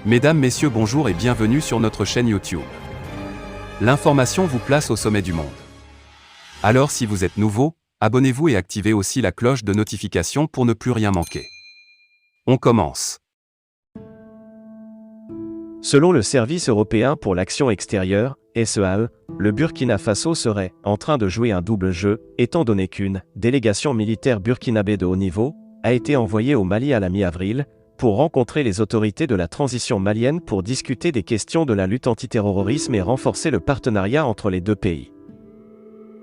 Mesdames, Messieurs, bonjour et bienvenue sur notre chaîne YouTube. L'information vous place au sommet du monde. Alors si vous êtes nouveau, abonnez-vous et activez aussi la cloche de notification pour ne plus rien manquer. On commence. Selon le Service européen pour l'action extérieure, SEAE, le Burkina Faso serait en train de jouer un double jeu, étant donné qu'une délégation militaire burkinabé de haut niveau a été envoyée au Mali à la mi-avril pour rencontrer les autorités de la transition malienne pour discuter des questions de la lutte antiterrorisme et renforcer le partenariat entre les deux pays.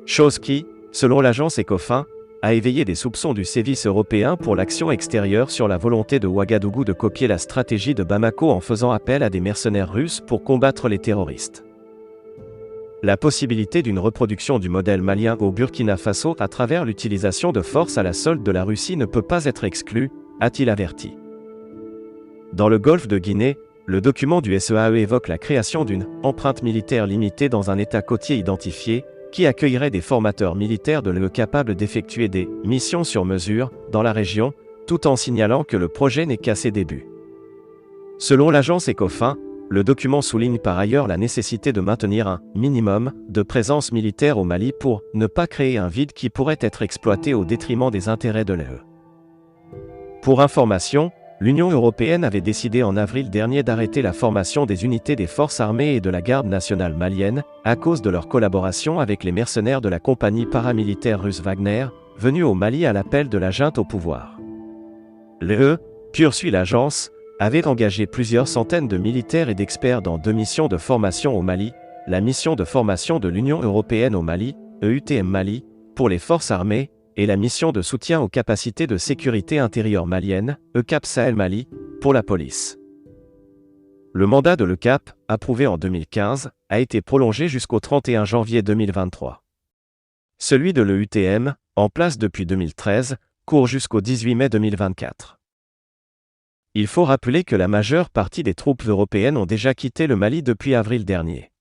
Chose qui, selon l'agence Ecofin, a éveillé des soupçons du Service européen pour l'action extérieure sur la volonté de Ouagadougou de copier la stratégie de Bamako en faisant appel à des mercenaires russes pour combattre les terroristes. La possibilité d'une reproduction du modèle malien au Burkina Faso à travers l'utilisation de forces à la solde de la Russie ne peut pas être exclue, a-t-il averti. Dans le golfe de Guinée, le document du SEAE évoque la création d'une empreinte militaire limitée dans un État côtier identifié, qui accueillerait des formateurs militaires de l'UE capables d'effectuer des missions sur mesure dans la région, tout en signalant que le projet n'est qu'à ses débuts. Selon l'agence Ecofin, le document souligne par ailleurs la nécessité de maintenir un minimum de présence militaire au Mali pour ne pas créer un vide qui pourrait être exploité au détriment des intérêts de l'UE. Pour information, l'Union européenne avait décidé en avril dernier d'arrêter la formation des unités des forces armées et de la garde nationale malienne, à cause de leur collaboration avec les mercenaires de la compagnie paramilitaire russe Wagner, venus au Mali à l'appel de la junte au pouvoir. L'UE, poursuit l'agence, avait engagé plusieurs centaines de militaires et d'experts dans 2 missions de formation au Mali, la mission de formation de l'Union européenne au Mali, EUTM Mali, pour les forces armées, et la mission de soutien aux capacités de sécurité intérieure malienne, ECAP Sahel Mali, pour la police. Le mandat de l'ECAP, approuvé en 2015, a été prolongé jusqu'au 31 janvier 2023. Celui de l'EUTM, en place depuis 2013, court jusqu'au 18 mai 2024. Il faut rappeler que la majeure partie des troupes européennes ont déjà quitté le Mali depuis avril dernier.